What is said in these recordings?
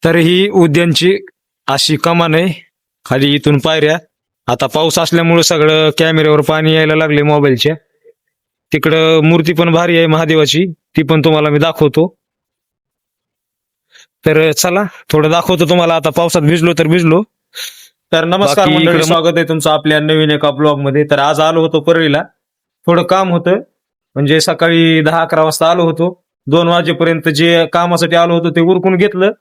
तर ही उद्यानची अशी कमान आहे, खाली इथून पायऱ्या. आता पाऊस असल्यामुळे सगळं कॅमेऱ्यावर पाणी यायला लागले मोबाईलच्या. तिकडं मूर्ती पण भारी आहे महादेवाची, ती पण तुम्हाला मी दाखवतो. तर चला थोडं दाखवतो तुम्हाला. आता पावसात भिजलो तर भिजलो. तर नमस्कार बाकी मंडळी, इकडं- स्वागत आहे तुमचं आपल्या नवीन एका ब्लॉग मध्ये. तर आज आलो होतो परळीला, थोडं काम होतं. म्हणजे सकाळी 10-11 वाजता आलो होतो. 2 वाजेपर्यंत जे कामासाठी आलो होतो ते उरकून घेतलं.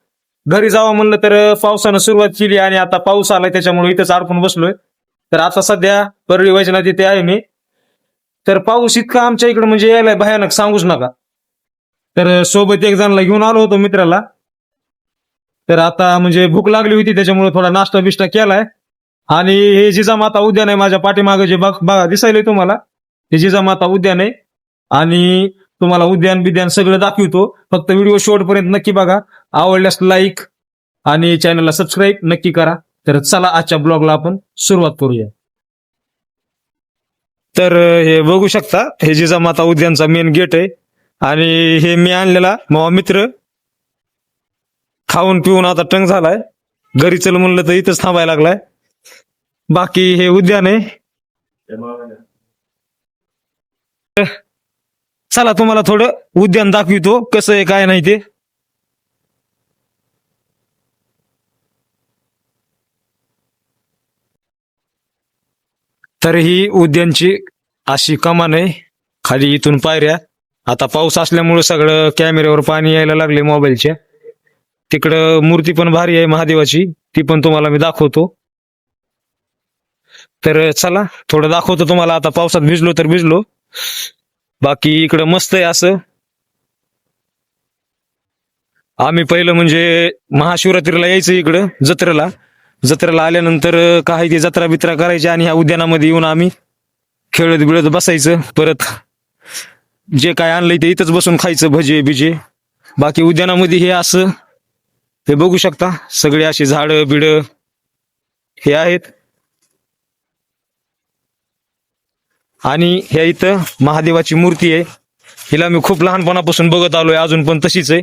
घरी जावं म्हणलं तर पावसानं सुरुवात केली आणि आता पाऊस आलाय त्याच्यामुळे इथंच अडकून बसलोय. तर आता सध्या परळी वैजनाथ इथे आहे मी. तर पाऊस इतका आमच्या इकडे म्हणजे यायलाय भयानक, सांगूच नका. तर सोबत एक जणाला घेऊन आलो होतो मित्राला. तर आता म्हणजे भूक लागली होती त्याच्यामुळे थोडा नाश्ता बिष्टा केलाय. आणि हे जिजामाता उद्यान आहे माझ्या पाठीमागे जे बघा दिसायलंय तुम्हाला, हे जिजामाता उद्यान आहे. आणि तुम्हाला उद्यान बिद्यान सगळं दाखवतो. फक्त व्हिडिओ शेवटपर्यंत नक्की बघा. आवडल्यास लाईक आणि चॅनलला सबस्क्राईब नक्की करा. तर चला आजच्या ब्लॉगला आपण सुरुवात करूया. तर हे बघू शकता, हे जिजामाता उद्यानचा मेन गेट आहे. आणि हे मी आणलेला मावा मित्र खाऊन पिऊन आता टंग झालाय. घरी चल म्हणलं तर इथंच थांबायला लागलाय. बाकी हे उद्यान आहे. चला तुम्हाला थोडं उद्यान दाखवितो कसं आहे काय नाही ते. तर ही उद्यानची अशी कमान आहे, खाली इथून पायऱ्या. आता पाऊस असल्यामुळे सगळं कॅमेऱ्यावर पाणी यायला लागले मोबाईलच्या. तिकडं मूर्ती पण भारी आहे महादेवाची, ती पण तुम्हाला मी दाखवतो. तर चला थोडं दाखवतो तुम्हाला. आता पावसात भिजलो तर भिजलो. बाकी इकडं मस्त आहे असं. आम्ही पहिलं म्हणजे महाशिवरात्रीला यायचं इकडं जत्रेला आल्यानंतर काही ते जत्रा बित्रा करायची आणि ह्या उद्यानामध्ये येऊन आम्ही खेळत बिळत बसायचं. परत जे काय आणलंय ते इथंच बसून खायचं, भजे बिजे. बाकी उद्यानामध्ये हे असं हे बघू शकता, सगळे अशी झाडं बिडं हे आहेत. आणि ह्या इथं महादेवाची मूर्ती आहे. हिला मी खूप लहानपणापासून बघत आलोय, अजून पण तशीच आहे.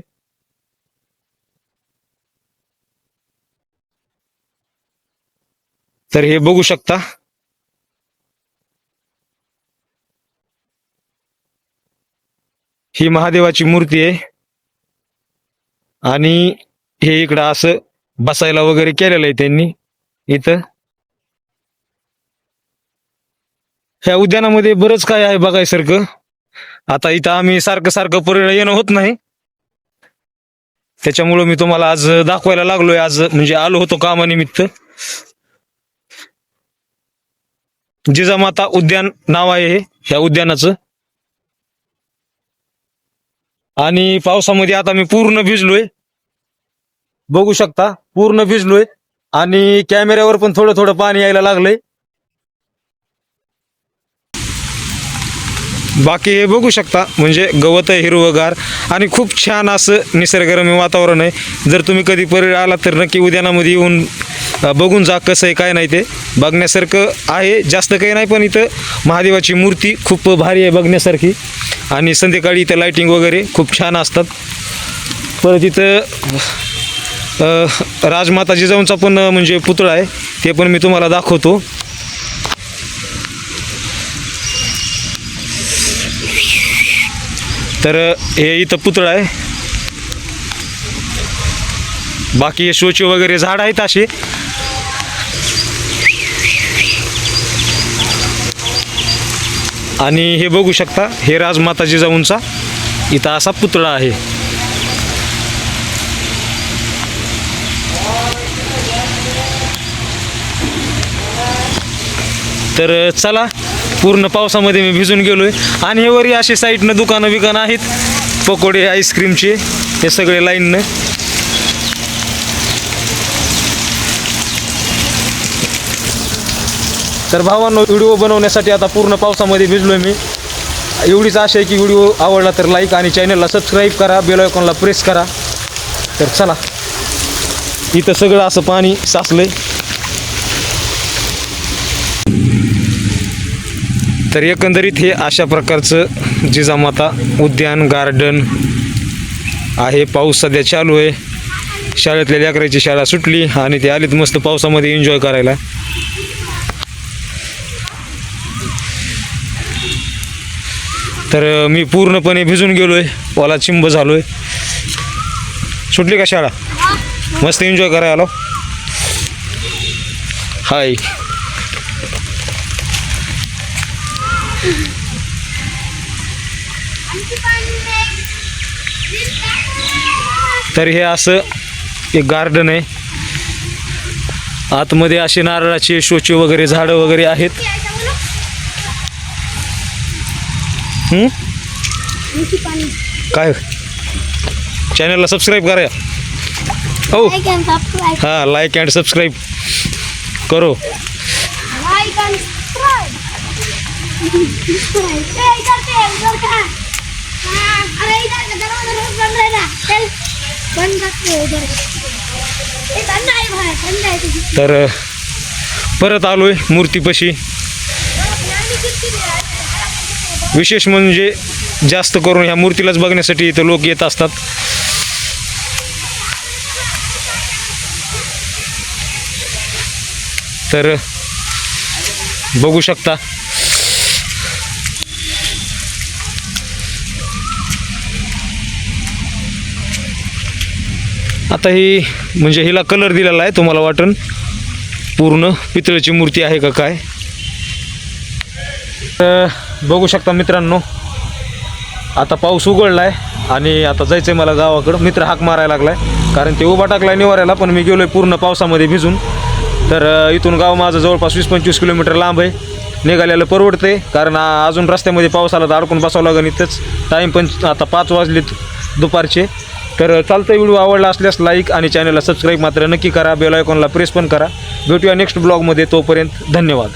तर हे बघू शकता, ही महादेवाची मूर्ती आहे. आणि हे इकडं असं बसायला वगैरे केलेलं आहे त्यांनी इथं. ह्या उद्यानामध्ये बरंच काय आहे बघायसारखं. आता इथं आम्ही सारखं परळीला येणं होत नाही, त्याच्यामुळं मी तुम्हाला आज दाखवायला लागलोय. आज म्हणजे आलो होतो कामानिमित्त. जिजामाता उद्यान नाव आहे हे ह्या उद्यानाचं. आणि पावसामध्ये आता मी पूर्ण भिजलोय, बघू शकता पूर्ण भिजलोय. आणि कॅमेऱ्यावर पण थोडं थोडं पाणी यायला लागलंय. बाकी हे बघू शकता, म्हणजे गवत आहे हिरवगार आणि खूप छान असं निसर्गरम्य वातावरण आहे. जर तुम्ही कधी परळी आलात तर नक्की उद्यानामध्ये येऊन बघून जा कसं आहे काय नाही ते. बघण्यासारखं आहे, जास्त काही नाही, पण इथं महादेवाची मूर्ती खूप भारी आहे बघण्यासारखी. आणि संध्याकाळी इथं लाइटिंग वगैरे खूप छान असतात. परत इथं राजमाता जिजाऊंचा पण म्हणजे पुतळा आहे, ते पण मी तुम्हाला दाखवतो. तर हे इथं पुतळा आहे. बाकी हे शोचे वगैरे झाड आहेत असे. आणि हे बघू शकता, हे राजमाता जिजाऊंचा इथं असा पुतळा आहे. तर चला, पूर्ण पावसामध्ये मी भिजून गेलोय. आणि हे वरी असे साईडनं दुकानं बिकानं आहेत, पकोडे आईस्क्रीमचे, हे सगळे लाईननं. तर भावांनो, व्हिडिओ बनवण्यासाठी आता पूर्ण पावसामध्ये भिजलोय मी. एवढीच आशा आहे की व्हिडिओ आवडला तर लाईक आणि चॅनलला सबस्क्राईब करा, बेल आयकॉनला प्रेस करा. तर चला, इथं सगळं असं पाणी साचलंय. तर एकंदरीत हे अशा प्रकारचं जिजामाता उद्यान गार्डन आहे. पाऊस सध्या चालू आहे. शाळेतल्या लेकराची शाळा सुटली आणि ते आलीत मस्त पावसामध्ये एन्जॉय करायला. तर मी पूर्णपणे भिजून गेलोय, ओला चिंब झालोय. सुटली का शाळा? मस्त एन्जॉय करायला आलो. हाय. तर हे असं एक गार्डन आहे. आतमध्ये असे नारळाचे शोचे वगैरे झाडं वगैरे आहेत. काय चॅनलला सबस्क्राईब करा हो. हां, लाईक अँड सबस्क्राईब करो. तर परत आलोय मूर्तीपाशी. विशेष म्हणजे जास्त करून ह्या मूर्तीलाच बघण्यासाठी इथं लोक येत असतात. तर बघू शकता. आता ही म्हणजे हिला कलर दिलेला आहे, तुम्हाला वाटन पूर्ण पितळेची मूर्ती आहे का काय. बघू शकता मित्रांनो, आता पाऊस उघडला आहे आणि आता जायचं आहे मला गावाकडं. मित्र हाक मारायला लागलाय कारण ते उभा टाकलाय निवाऱ्याला, पण मी गेलोय पूर्ण पावसामध्ये भिजून. तर इथून गाव माझं जवळपास 20-25 किलोमीटर लांब आहे. निघालेलं परवडते कारण अजून रस्त्यामध्ये पाऊस आला तर अडकून बसावं लागेल. इथंच टाईम पण आता 5 वाजलेत दुपारचे. तर चालतं, व्हिडिओ आवडला असल्यास लाईक आणि चॅनलला सबस्क्राईब मात्र नक्की करा. बेल आयकॉनला प्रेस पण करा. भेटूया नेक्स्ट ब्लॉगमध्ये. तोपर्यंत धन्यवाद.